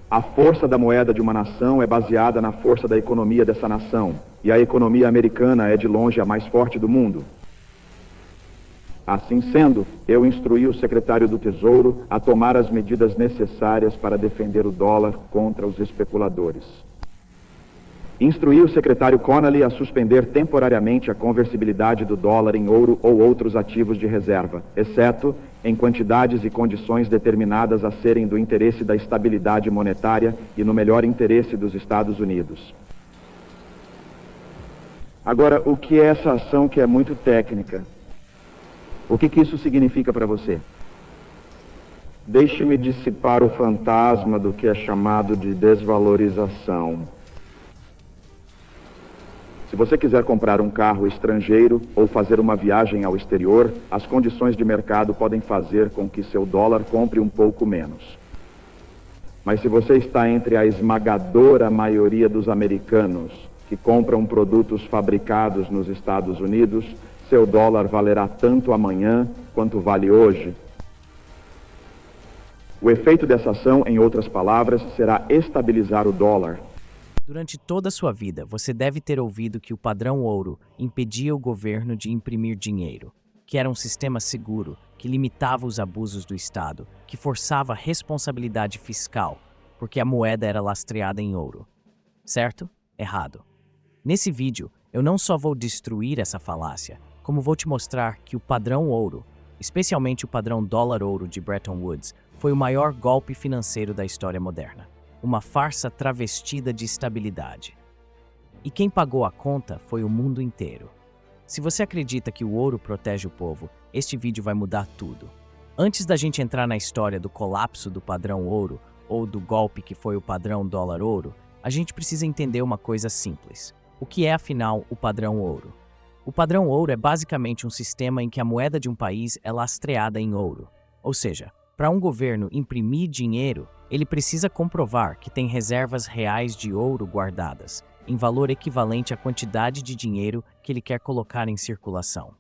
A força da moeda de uma nação é baseada na força da economia dessa nação, e a economia americana é de longe a mais forte do mundo. Assim sendo, eu instruí o secretário do Tesouro a tomar as medidas necessárias para defender o dólar contra os especuladores. Instruí o secretário Connally a suspender temporariamente a conversibilidade do dólar em ouro ou outros ativos de reserva, exceto em quantidades e condições determinadas a serem do interesse da estabilidade monetária e no melhor interesse dos Estados Unidos. Agora, o que é essa ação que é muito técnica? O que isso significa para você? Deixe-me dissipar o fantasma do que é chamado de desvalorização. Se você quiser comprar um carro estrangeiro ou fazer uma viagem ao exterior, as condições de mercado podem fazer com que seu dólar compre um pouco menos. Mas se você está entre a esmagadora maioria dos americanos que compram produtos fabricados nos Estados Unidos, seu dólar valerá tanto amanhã quanto vale hoje. O efeito dessa ação, em outras palavras, será estabilizar o dólar. Durante toda a sua vida, você deve ter ouvido que o padrão ouro impedia o governo de imprimir dinheiro, que era um sistema seguro, que limitava os abusos do Estado, que forçava a responsabilidade fiscal, porque a moeda era lastreada em ouro. Certo? Errado. Nesse vídeo, eu não só vou destruir essa falácia, como vou te mostrar que o padrão ouro, especialmente o padrão dólar-ouro de Bretton Woods, foi o maior golpe financeiro da história moderna. Uma farsa travestida de estabilidade. E quem pagou a conta foi o mundo inteiro. Se você acredita que o ouro protege o povo, este vídeo vai mudar tudo. Antes da gente entrar na história do colapso do padrão ouro, ou do golpe que foi o padrão dólar-ouro, a gente precisa entender uma coisa simples. O que é, afinal, o padrão ouro? O padrão ouro é basicamente um sistema em que a moeda de um país é lastreada em ouro. Ou seja, para um governo imprimir dinheiro, ele precisa comprovar que tem reservas reais de ouro guardadas, em valor equivalente à quantidade de dinheiro que ele quer colocar em circulação.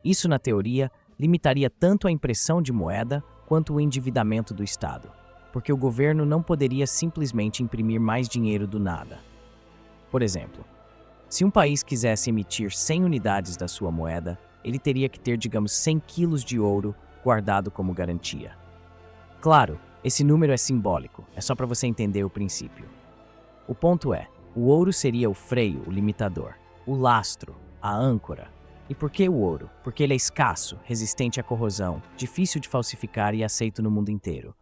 Isso, na teoria, limitaria tanto a impressão de moeda quanto o endividamento do Estado, porque o governo não poderia simplesmente imprimir mais dinheiro do nada. Por exemplo, se um país quisesse emitir 100 unidades da sua moeda, ele teria que ter, digamos, 100 quilos de ouro guardado como garantia. Claro, esse número é simbólico, é só para você entender o princípio. O ponto é, o ouro seria o freio, o limitador, o lastro, a âncora. E por que o ouro? Porque ele é escasso, resistente à corrosão, difícil de falsificar e aceito no mundo inteiro.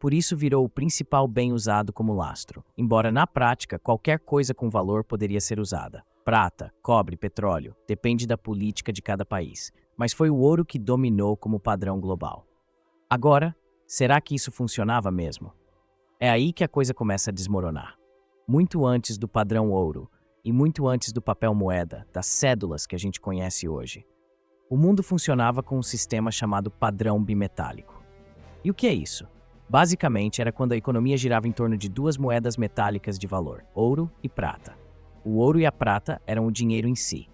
Por isso virou o principal bem usado como lastro, embora na prática qualquer coisa com valor poderia ser usada. Prata, cobre, petróleo, depende da política de cada país, mas foi o ouro que dominou como padrão global. Agora, será que isso funcionava mesmo? É aí que a coisa começa a desmoronar. Muito antes do padrão ouro e muito antes do papel moeda, das cédulas que a gente conhece hoje, o mundo funcionava com um sistema chamado padrão bimetálico. E o que é isso? Basicamente, era quando a economia girava em torno de duas moedas metálicas de valor, ouro e prata. O ouro e a prata eram o dinheiro em si.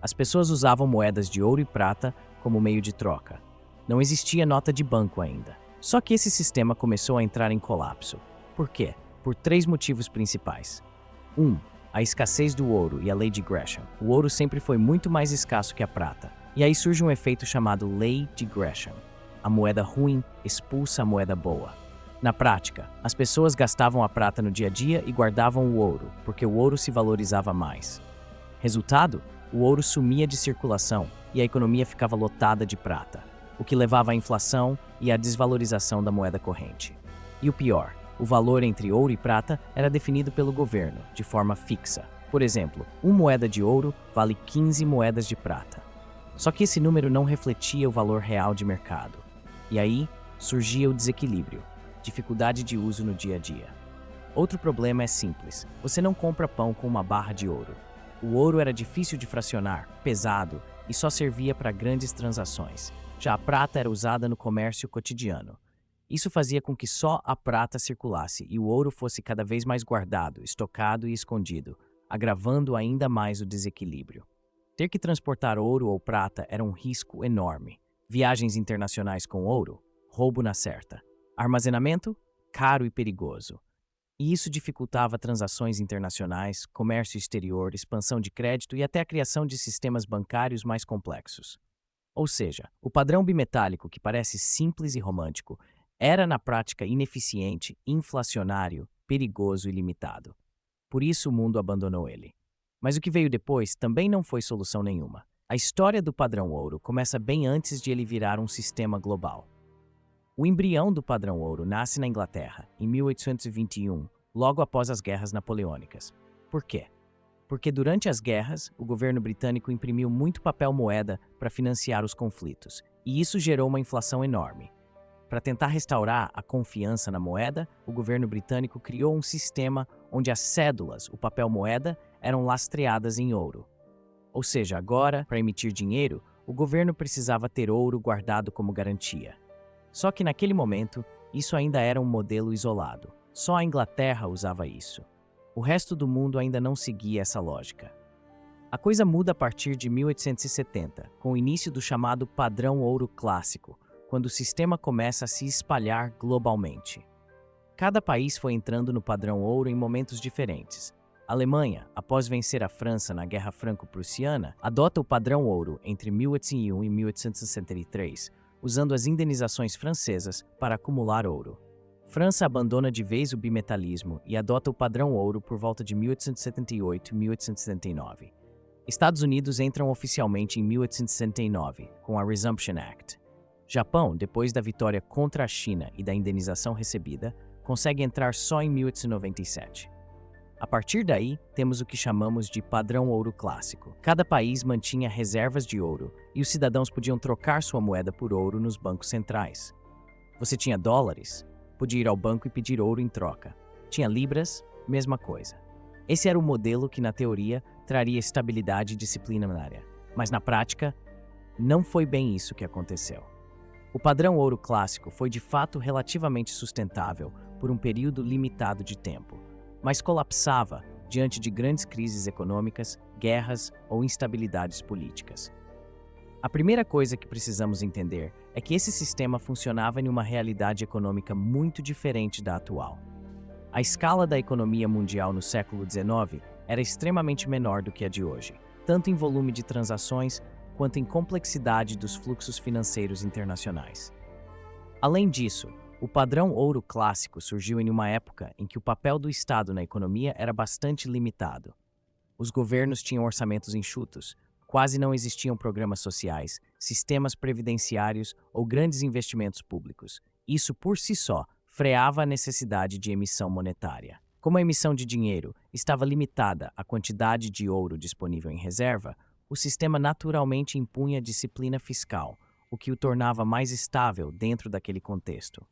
As pessoas usavam moedas de ouro e prata como meio de troca. Não existia nota de banco ainda. Só que esse sistema começou a entrar em colapso. Por quê? Por 3 motivos principais. 1. A escassez do ouro e a Lei de Gresham. O ouro sempre foi muito mais escasso que a prata. E aí surge um efeito chamado Lei de Gresham. A moeda ruim expulsa a moeda boa. Na prática, as pessoas gastavam a prata no dia a dia e guardavam o ouro, porque o ouro se valorizava mais. Resultado? O ouro sumia de circulação e a economia ficava lotada de prata, o que levava à inflação e à desvalorização da moeda corrente. E o pior, o valor entre ouro e prata era definido pelo governo, de forma fixa. Por exemplo, uma moeda de ouro vale 15 moedas de prata. Só que esse número não refletia o valor real de mercado. E aí surgia o desequilíbrio, dificuldade de uso no dia a dia. Outro problema é simples, você não compra pão com uma barra de ouro. O ouro era difícil de fracionar, pesado e só servia para grandes transações. Já a prata era usada no comércio cotidiano. Isso fazia com que só a prata circulasse e o ouro fosse cada vez mais guardado, estocado e escondido, agravando ainda mais o desequilíbrio. Ter que transportar ouro ou prata era um risco enorme. Viagens internacionais com ouro, roubo na certa. Armazenamento, caro e perigoso. E isso dificultava transações internacionais, comércio exterior, expansão de crédito e até a criação de sistemas bancários mais complexos. Ou seja, o padrão bimetálico, que parece simples e romântico, era na prática ineficiente, inflacionário, perigoso e limitado. Por isso o mundo abandonou ele. Mas o que veio depois também não foi solução nenhuma. A história do padrão ouro começa bem antes de ele virar um sistema global. O embrião do padrão ouro nasce na Inglaterra, em 1821, logo após as guerras napoleônicas. Por quê? Porque durante as guerras, o governo britânico imprimiu muito papel moeda para financiar os conflitos, e isso gerou uma inflação enorme. Para tentar restaurar a confiança na moeda, o governo britânico criou um sistema onde as cédulas, o papel moeda, eram lastreadas em ouro. Ou seja, agora, para emitir dinheiro, o governo precisava ter ouro guardado como garantia. Só que naquele momento, isso ainda era um modelo isolado. Só a Inglaterra usava isso. O resto do mundo ainda não seguia essa lógica. A coisa muda a partir de 1870, com o início do chamado padrão ouro clássico, quando o sistema começa a se espalhar globalmente. Cada país foi entrando no padrão ouro em momentos diferentes. A Alemanha, após vencer a França na Guerra Franco-Prussiana, adota o padrão ouro entre 1801 e 1863, usando as indenizações francesas para acumular ouro. França abandona de vez o bimetalismo e adota o padrão ouro por volta de 1878 e 1879. Estados Unidos entram oficialmente em 1869, com a Resumption Act. Japão, depois da vitória contra a China e da indenização recebida, consegue entrar só em 1897. A partir daí, temos o que chamamos de padrão ouro clássico. Cada país mantinha reservas de ouro e os cidadãos podiam trocar sua moeda por ouro nos bancos centrais. Você tinha dólares? Podia ir ao banco e pedir ouro em troca. Tinha libras? Mesma coisa. Esse era o modelo que, na teoria, traria estabilidade e disciplina monetária. Mas, na prática, não foi bem isso que aconteceu. O padrão ouro clássico foi, de fato, relativamente sustentável por um período limitado de tempo, mas colapsava diante de grandes crises econômicas, guerras ou instabilidades políticas. A primeira coisa que precisamos entender é que esse sistema funcionava em uma realidade econômica muito diferente da atual. A escala da economia mundial no século XIX era extremamente menor do que a de hoje, tanto em volume de transações quanto em complexidade dos fluxos financeiros internacionais. Além disso, o padrão ouro clássico surgiu em uma época em que o papel do Estado na economia era bastante limitado. Os governos tinham orçamentos enxutos, quase não existiam programas sociais, sistemas previdenciários ou grandes investimentos públicos. Isso, por si só, freava a necessidade de emissão monetária. Como a emissão de dinheiro estava limitada à quantidade de ouro disponível em reserva, o sistema naturalmente impunha disciplina fiscal, o que o tornava mais estável dentro daquele contexto.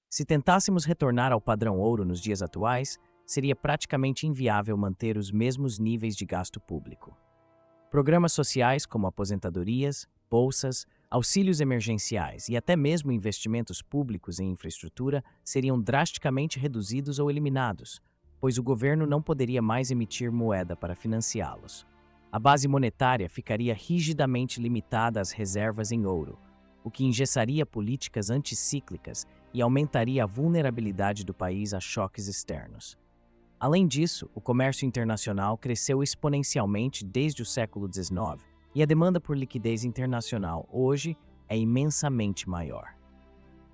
Se tentássemos retornar ao padrão ouro nos dias atuais, seria praticamente inviável manter os mesmos níveis de gasto público. Programas sociais como aposentadorias, bolsas, auxílios emergenciais e até mesmo investimentos públicos em infraestrutura seriam drasticamente reduzidos ou eliminados, pois o governo não poderia mais emitir moeda para financiá-los. A base monetária ficaria rigidamente limitada às reservas em ouro, o que engessaria políticas anticíclicas e aumentaria a vulnerabilidade do país a choques externos. Além disso, o comércio internacional cresceu exponencialmente desde o século XIX e a demanda por liquidez internacional hoje é imensamente maior.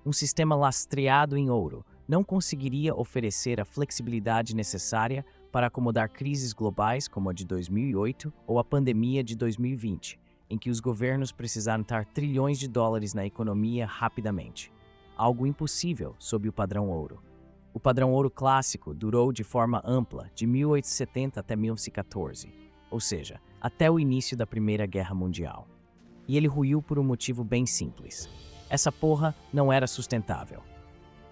Um sistema lastreado em ouro não conseguiria oferecer a flexibilidade necessária para acomodar crises globais como a de 2008 ou a pandemia de 2020, em que os governos precisaram dar trilhões de dólares na economia rapidamente. Algo impossível sob o padrão ouro. O padrão ouro clássico durou de forma ampla de 1870 até 1914, ou seja, até o início da Primeira Guerra Mundial. E ele ruiu por um motivo bem simples. Essa porra não era sustentável.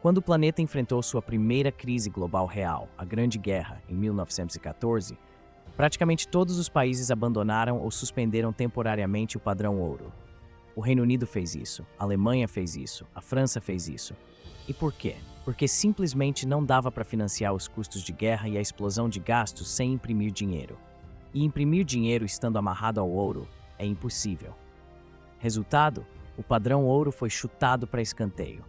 Quando o planeta enfrentou sua primeira crise global real, a Grande Guerra, em 1914, praticamente todos os países abandonaram ou suspenderam temporariamente o padrão ouro. O Reino Unido fez isso, a Alemanha fez isso, a França fez isso. E por quê? Porque simplesmente não dava para financiar os custos de guerra e a explosão de gastos sem imprimir dinheiro. E imprimir dinheiro estando amarrado ao ouro é impossível. Resultado, o padrão ouro foi chutado para escanteio.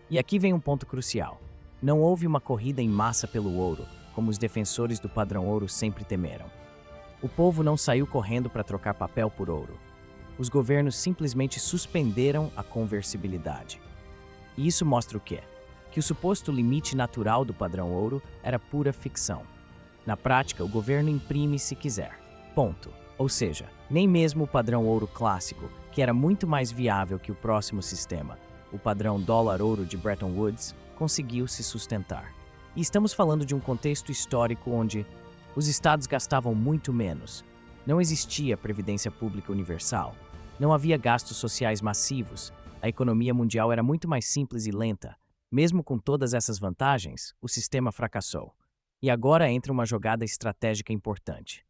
E aqui vem um ponto crucial. Não houve uma corrida em massa pelo ouro, como os defensores do padrão ouro sempre temeram. O povo não saiu correndo para trocar papel por ouro. Os governos simplesmente suspenderam a conversibilidade. E isso mostra o quê? Que o suposto limite natural do padrão ouro era pura ficção. Na prática, o governo imprime se quiser. Ponto. Ou seja, nem mesmo o padrão ouro clássico, que era muito mais viável que o próximo sistema, o padrão dólar-ouro de Bretton Woods, conseguiu se sustentar. E estamos falando de um contexto histórico onde os estados gastavam muito menos, não existia previdência pública universal, não havia gastos sociais massivos, a economia mundial era muito mais simples e lenta. Mesmo com todas essas vantagens, o sistema fracassou. E agora entra uma jogada estratégica importante.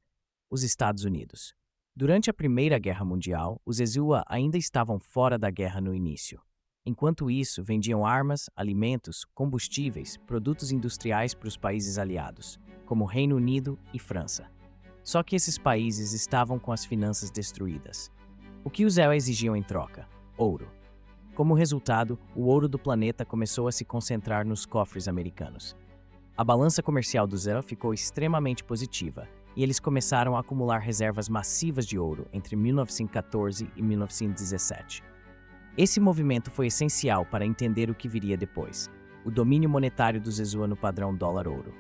Os Estados Unidos. Durante a Primeira Guerra Mundial, os EZUA ainda estavam fora da guerra no início. Enquanto isso, vendiam armas, alimentos, combustíveis, produtos industriais para os países aliados, como Reino Unido e França. Só que esses países estavam com as finanças destruídas. O que os EZUA exigiam em troca? Ouro. Como resultado, o ouro do planeta começou a se concentrar nos cofres americanos. A balança comercial do EZUA ficou extremamente positiva, e eles começaram a acumular reservas massivas de ouro entre 1914 e 1917. Esse movimento foi essencial para entender o que viria depois, o domínio monetário dos EZUA no padrão dólar-ouro.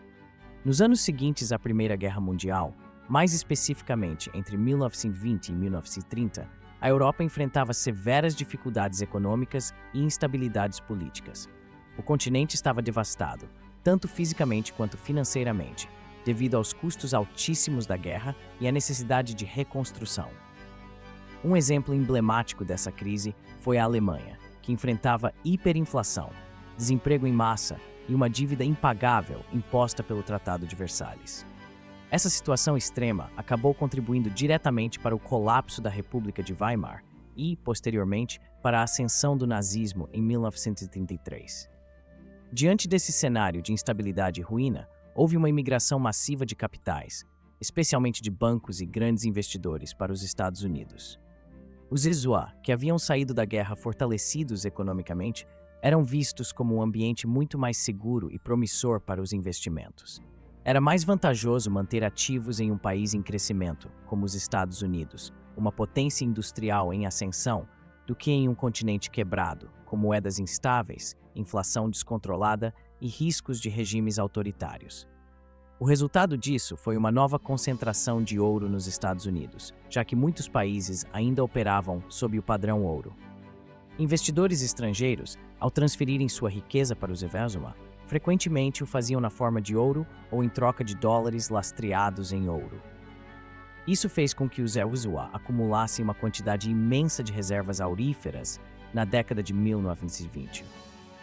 Nos anos seguintes à Primeira Guerra Mundial, mais especificamente entre 1920 e 1930, a Europa enfrentava severas dificuldades econômicas e instabilidades políticas. O continente estava devastado, tanto fisicamente quanto financeiramente, devido aos custos altíssimos da guerra e à necessidade de reconstrução. Um exemplo emblemático dessa crise foi a Alemanha, que enfrentava hiperinflação, desemprego em massa e uma dívida impagável imposta pelo Tratado de Versalhes. Essa situação extrema acabou contribuindo diretamente para o colapso da República de Weimar e, posteriormente, para a ascensão do nazismo em 1933. Diante desse cenário de instabilidade e ruína, houve uma imigração massiva de capitais, especialmente de bancos e grandes investidores, para os Estados Unidos. Os EZUA, que haviam saído da guerra fortalecidos economicamente, eram vistos como um ambiente muito mais seguro e promissor para os investimentos. Era mais vantajoso manter ativos em um país em crescimento, como os Estados Unidos, uma potência industrial em ascensão, do que em um continente quebrado, com moedas instáveis, inflação descontrolada e riscos de regimes autoritários. O resultado disso foi uma nova concentração de ouro nos Estados Unidos, já que muitos países ainda operavam sob o padrão ouro. Investidores estrangeiros, ao transferirem sua riqueza para os EZUA, frequentemente o faziam na forma de ouro ou em troca de dólares lastreados em ouro. Isso fez com que os EZUA acumulassem uma quantidade imensa de reservas auríferas na década de 1920.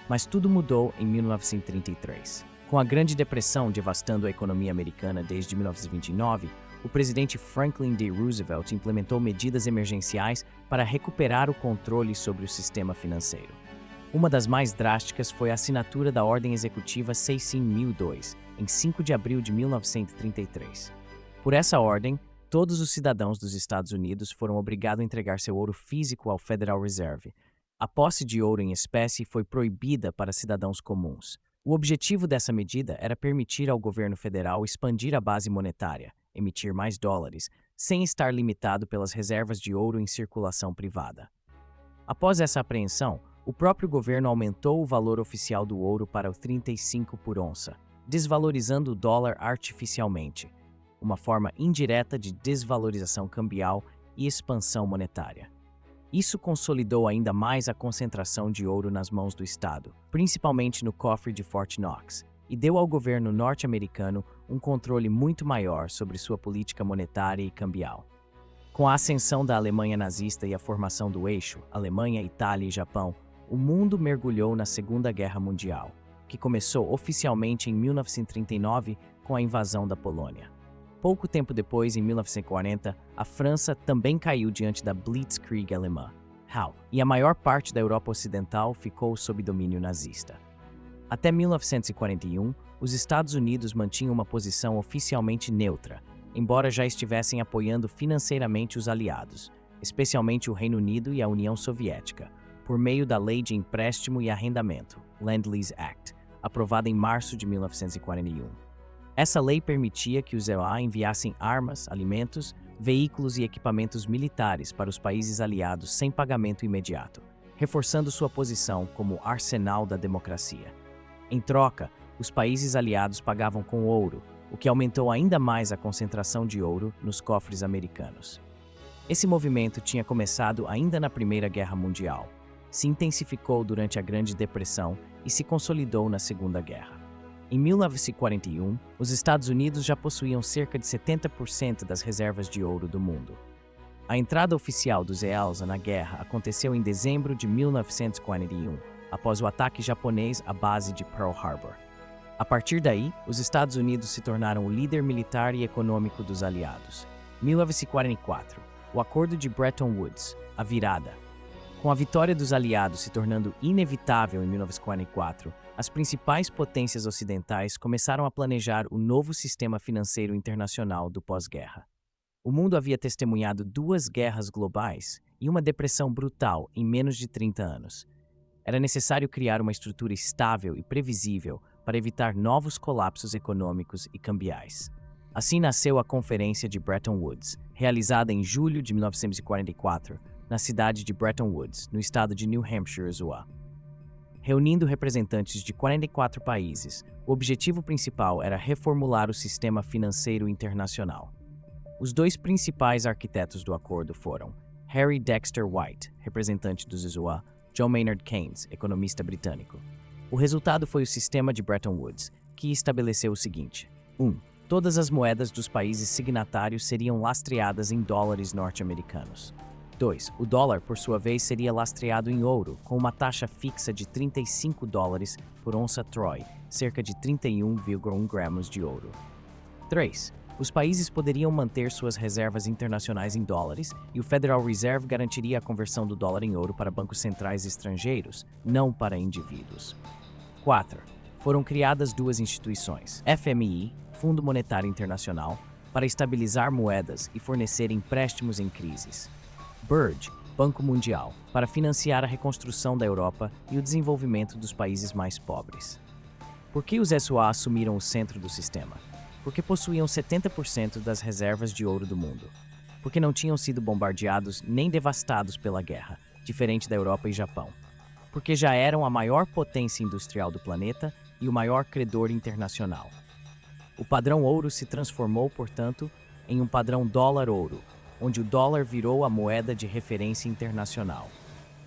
Mas tudo mudou em 1933. Com a Grande Depressão devastando a economia americana desde 1929, o presidente Franklin D. Roosevelt implementou medidas emergenciais para recuperar o controle sobre o sistema financeiro. Uma das mais drásticas foi a assinatura da Ordem Executiva 65002, em 5 de abril de 1933. Por essa ordem, todos os cidadãos dos Estados Unidos foram obrigados a entregar seu ouro físico ao Federal Reserve. A posse de ouro em espécie foi proibida para cidadãos comuns. O objetivo dessa medida era permitir ao governo federal expandir a base monetária, emitir mais dólares, sem estar limitado pelas reservas de ouro em circulação privada. Após essa apreensão, o próprio governo aumentou o valor oficial do ouro para o 35 por onça, desvalorizando o dólar artificialmente, uma forma indireta de desvalorização cambial e expansão monetária. Isso consolidou ainda mais a concentração de ouro nas mãos do Estado, principalmente no cofre de Fort Knox, e deu ao governo norte-americano um controle muito maior sobre sua política monetária e cambial. Com a ascensão da Alemanha nazista e a formação do eixo Alemanha, Itália e Japão, o mundo mergulhou na Segunda Guerra Mundial, que começou oficialmente em 1939 com a invasão da Polônia. Pouco tempo depois, em 1940, a França também caiu diante da Blitzkrieg alemã, e a maior parte da Europa Ocidental ficou sob domínio nazista. Até 1941, os Estados Unidos mantinham uma posição oficialmente neutra, embora já estivessem apoiando financeiramente os aliados, especialmente o Reino Unido e a União Soviética, por meio da Lei de Empréstimo e Arrendamento, Lend-Lease Act, aprovada em março de 1941. Essa lei permitia que os EUA enviassem armas, alimentos, veículos e equipamentos militares para os países aliados sem pagamento imediato, reforçando sua posição como arsenal da democracia. Em troca, os países aliados pagavam com ouro, o que aumentou ainda mais a concentração de ouro nos cofres americanos. Esse movimento tinha começado ainda na Primeira Guerra Mundial, se intensificou durante a Grande Depressão e se consolidou na Segunda Guerra. Em 1941, os Estados Unidos já possuíam cerca de 70% das reservas de ouro do mundo. A entrada oficial dos EUA na guerra aconteceu em dezembro de 1941, após o ataque japonês à base de Pearl Harbor. A partir daí, os Estados Unidos se tornaram o líder militar e econômico dos aliados. 1944, o Acordo de Bretton Woods, a virada. Com a vitória dos aliados se tornando inevitável em 1944, as principais potências ocidentais começaram a planejar o novo sistema financeiro internacional do pós-guerra. O mundo havia testemunhado 2 guerras globais e uma depressão brutal em menos de 30 anos. Era necessário criar uma estrutura estável e previsível para evitar novos colapsos econômicos e cambiais. Assim nasceu a Conferência de Bretton Woods, realizada em julho de 1944, na cidade de Bretton Woods, no estado de New Hampshire, USA. Reunindo representantes de 44 países, o objetivo principal era reformular o sistema financeiro internacional. Os 2 principais arquitetos do acordo foram Harry Dexter White, representante dos USA, John Maynard Keynes, economista britânico. O resultado foi o sistema de Bretton Woods, que estabeleceu o seguinte: 1. Todas as moedas dos países signatários seriam lastreadas em dólares norte-americanos. 2. O dólar, por sua vez, seria lastreado em ouro, com uma taxa fixa de $35 por onça Troy, cerca de 31,1 gramas de ouro. 3. Os países poderiam manter suas reservas internacionais em dólares e o Federal Reserve garantiria a conversão do dólar em ouro para bancos centrais estrangeiros, não para indivíduos. 4. Foram criadas 2 instituições, FMI, Fundo Monetário Internacional, para estabilizar moedas e fornecer empréstimos em crises. BERD, Banco Mundial, para financiar a reconstrução da Europa e o desenvolvimento dos países mais pobres. Por que os SUA assumiram o centro do sistema? Porque possuíam 70% das reservas de ouro do mundo. Porque não tinham sido bombardeados nem devastados pela guerra, diferente da Europa e Japão. Porque já eram a maior potência industrial do planeta e o maior credor internacional. O padrão ouro se transformou, portanto, em um padrão dólar-ouro, onde o dólar virou a moeda de referência internacional.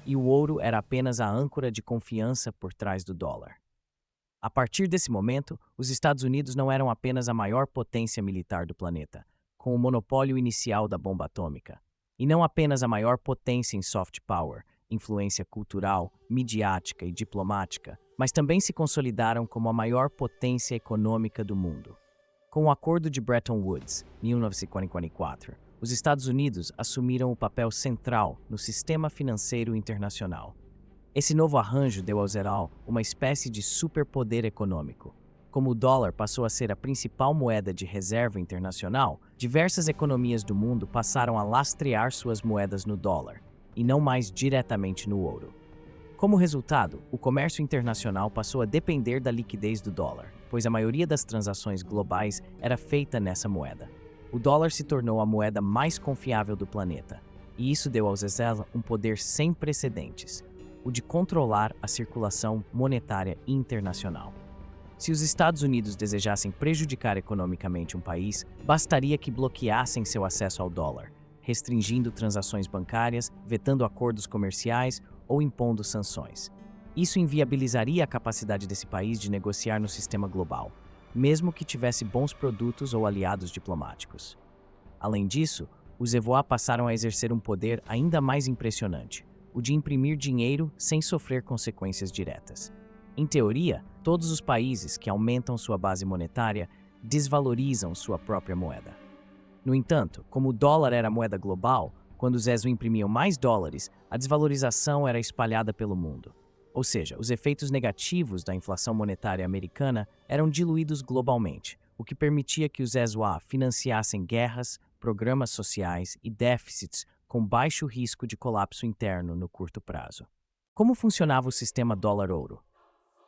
E o ouro era apenas a âncora de confiança por trás do dólar. A partir desse momento, os Estados Unidos não eram apenas a maior potência militar do planeta, com o monopólio inicial da bomba atômica, e não apenas a maior potência em soft power, influência cultural, midiática e diplomática, mas também se consolidaram como a maior potência econômica do mundo. Com o Acordo de Bretton Woods, 1944, os Estados Unidos assumiram o papel central no sistema financeiro internacional. Esse novo arranjo deu ao ZERAL uma espécie de superpoder econômico. Como o dólar passou a ser a principal moeda de reserva internacional, diversas economias do mundo passaram a lastrear suas moedas no dólar, e não mais diretamente no ouro. Como resultado, o comércio internacional passou a depender da liquidez do dólar, pois a maioria das transações globais era feita nessa moeda. O dólar se tornou a moeda mais confiável do planeta, e isso deu aos ZERAL um poder sem precedentes, o de controlar a circulação monetária internacional. Se os Estados Unidos desejassem prejudicar economicamente um país, bastaria que bloqueassem seu acesso ao dólar, restringindo transações bancárias, vetando acordos comerciais ou impondo sanções. Isso inviabilizaria a capacidade desse país de negociar no sistema global, mesmo que tivesse bons produtos ou aliados diplomáticos. Além disso, os EVOA passaram a exercer um poder ainda mais impressionante, o de imprimir dinheiro sem sofrer consequências diretas. Em teoria, todos os países que aumentam sua base monetária desvalorizam sua própria moeda. No entanto, como o dólar era a moeda global, quando os ESO imprimiam mais dólares, a desvalorização era espalhada pelo mundo. Ou seja, os efeitos negativos da inflação monetária americana eram diluídos globalmente, o que permitia que os ESOA financiassem guerras, programas sociais e déficits com baixo risco de colapso interno no curto prazo. Como funcionava o sistema dólar-ouro?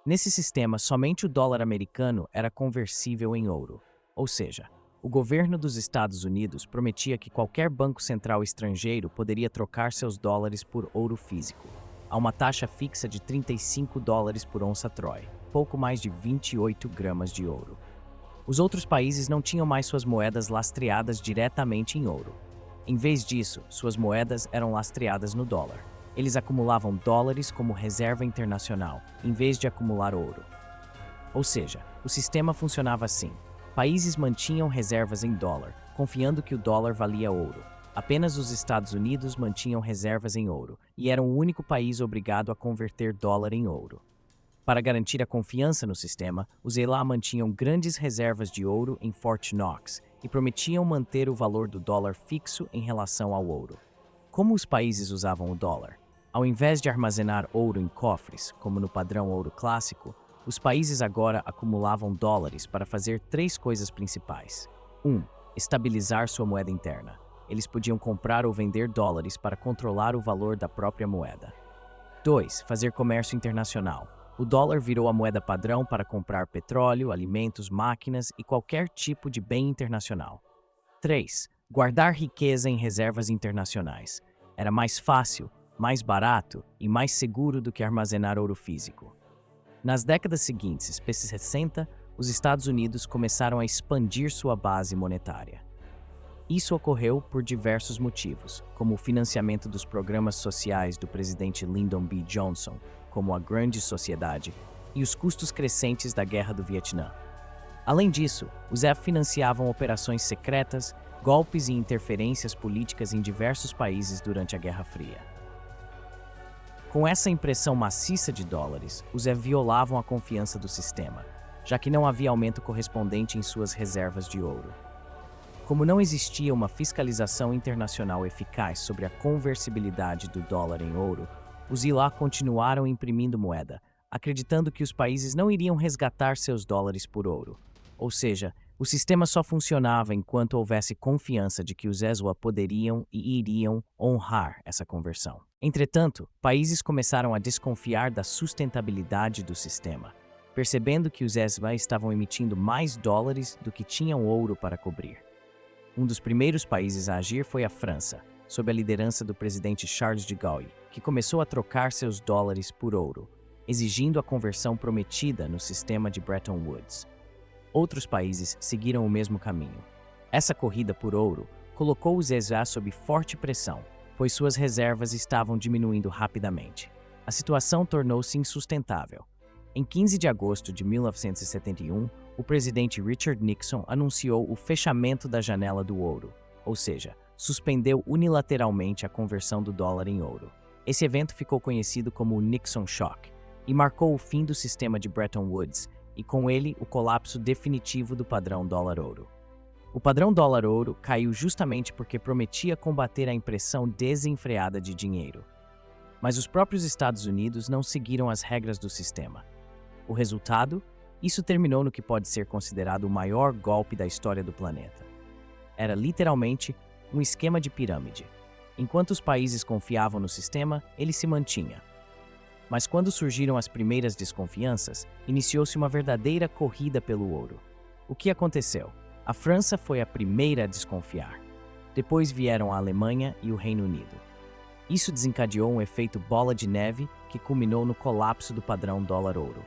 Nesse sistema, somente o dólar americano era conversível em ouro, ou seja, o governo dos Estados Unidos prometia que qualquer banco central estrangeiro poderia trocar seus dólares por ouro físico, a uma taxa fixa de $35 por onça Troy, pouco mais de 28 gramas de ouro. Os outros países não tinham mais suas moedas lastreadas diretamente em ouro. Em vez disso, suas moedas eram lastreadas no dólar. Eles acumulavam dólares como reserva internacional, em vez de acumular ouro. Ou seja, o sistema funcionava assim. Países mantinham reservas em dólar, confiando que o dólar valia ouro. Apenas os Estados Unidos mantinham reservas em ouro, e eram o único país obrigado a converter dólar em ouro. Para garantir a confiança no sistema, os ELA mantinham grandes reservas de ouro em Fort Knox e prometiam manter o valor do dólar fixo em relação ao ouro. Como os países usavam o dólar? Ao invés de armazenar ouro em cofres, como no padrão ouro clássico, os países agora acumulavam dólares para fazer 3 coisas principais. 1. Estabilizar sua moeda interna. Eles podiam comprar ou vender dólares para controlar o valor da própria moeda. 2. Fazer comércio internacional. O dólar virou a moeda padrão para comprar petróleo, alimentos, máquinas e qualquer tipo de bem internacional. 3. Guardar riqueza em reservas internacionais. Era mais fácil, mais barato e mais seguro do que armazenar ouro físico. Nas décadas seguintes, especialmente 60, os Estados Unidos começaram a expandir sua base monetária. Isso ocorreu por diversos motivos, como o financiamento dos programas sociais do presidente Lyndon B. Johnson, como a Grande Sociedade, e os custos crescentes da Guerra do Vietnã. Além disso, os EF financiavam operações secretas, golpes e interferências políticas em diversos países durante a Guerra Fria. Com essa impressão maciça de dólares, os EF violavam a confiança do sistema, já que não havia aumento correspondente em suas reservas de ouro. Como não existia uma fiscalização internacional eficaz sobre a conversibilidade do dólar em ouro, os ILA continuaram imprimindo moeda, acreditando que os países não iriam resgatar seus dólares por ouro. Ou seja, o sistema só funcionava enquanto houvesse confiança de que os ESWA poderiam e iriam honrar essa conversão. Entretanto, países começaram a desconfiar da sustentabilidade do sistema, percebendo que os ESWA estavam emitindo mais dólares do que tinham ouro para cobrir. Um dos primeiros países a agir foi a França, sob a liderança do presidente Charles de Gaulle, que começou a trocar seus dólares por ouro, exigindo a conversão prometida no sistema de Bretton Woods. Outros países seguiram o mesmo caminho. Essa corrida por ouro colocou os ESWA sob forte pressão, pois suas reservas estavam diminuindo rapidamente. A situação tornou-se insustentável. Em 15 de agosto de 1971, o presidente Richard Nixon anunciou o fechamento da janela do ouro, ou seja, suspendeu unilateralmente a conversão do dólar em ouro. Esse evento ficou conhecido como o Nixon Shock e marcou o fim do sistema de Bretton Woods e, com ele, o colapso definitivo do padrão dólar-ouro. O padrão dólar-ouro caiu justamente porque prometia combater a impressão desenfreada de dinheiro. Mas os próprios Estados Unidos não seguiram as regras do sistema. O resultado? Isso terminou no que pode ser considerado o maior golpe da história do planeta. Era literalmente um esquema de pirâmide. Enquanto os países confiavam no sistema, ele se mantinha. Mas quando surgiram as primeiras desconfianças, iniciou-se uma verdadeira corrida pelo ouro. O que aconteceu? A França foi a primeira a desconfiar. Depois vieram a Alemanha e o Reino Unido. Isso desencadeou um efeito bola de neve que culminou no colapso do padrão dólar-ouro.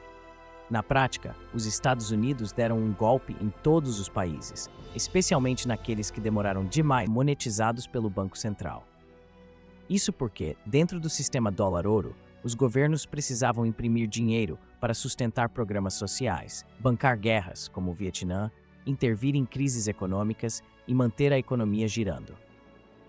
Na prática, os Estados Unidos deram um golpe em todos os países, especialmente naqueles que demoraram demais monetizados pelo Banco Central. Isso porque, dentro do sistema dólar-ouro, os governos precisavam imprimir dinheiro para sustentar programas sociais, bancar guerras, como o Vietnã, intervir em crises econômicas e manter a economia girando.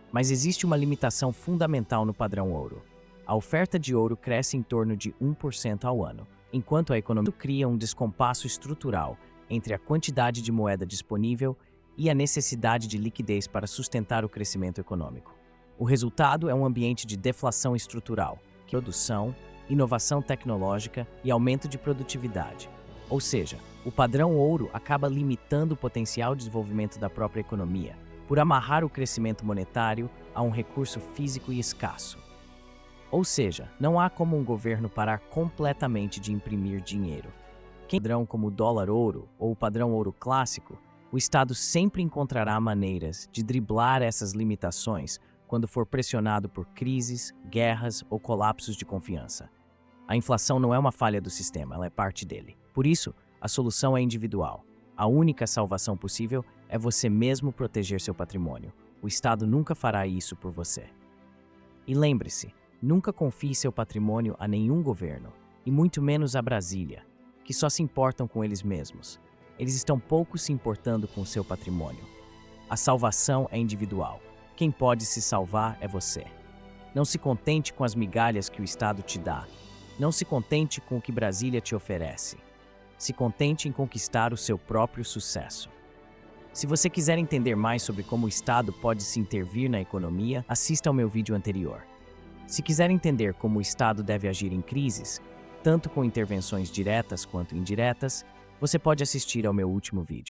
Mas existe uma limitação fundamental no padrão ouro. A oferta de ouro cresce em torno de 1% ao ano, enquanto a economia cria um descompasso estrutural entre a quantidade de moeda disponível e a necessidade de liquidez para sustentar o crescimento econômico. O resultado é um ambiente de deflação estrutural, produção, inovação tecnológica e aumento de produtividade. Ou seja, o padrão ouro acaba limitando o potencial de desenvolvimento da própria economia, por amarrar o crescimento monetário a um recurso físico e escasso. Ou seja, não há como um governo parar completamente de imprimir dinheiro. Quem padrão como o dólar ouro ou o padrão ouro clássico, o Estado sempre encontrará maneiras de driblar essas limitações quando for pressionado por crises, guerras ou colapsos de confiança. A inflação não é uma falha do sistema, ela é parte dele. Por isso, a solução é individual. A única salvação possível é você mesmo proteger seu patrimônio. O Estado nunca fará isso por você. E lembre-se, nunca confie seu patrimônio a nenhum governo, e muito menos a Brasília, que só se importam com eles mesmos. Eles estão pouco se importando com seu patrimônio. A salvação é individual. Quem pode se salvar é você. Não se contente com as migalhas que o Estado te dá. Não se contente com o que Brasília te oferece. Se contente em conquistar o seu próprio sucesso. Se você quiser entender mais sobre como o Estado pode se intervir na economia, assista ao meu vídeo anterior. Se quiser entender como o Estado deve agir em crises, tanto com intervenções diretas quanto indiretas, você pode assistir ao meu último vídeo.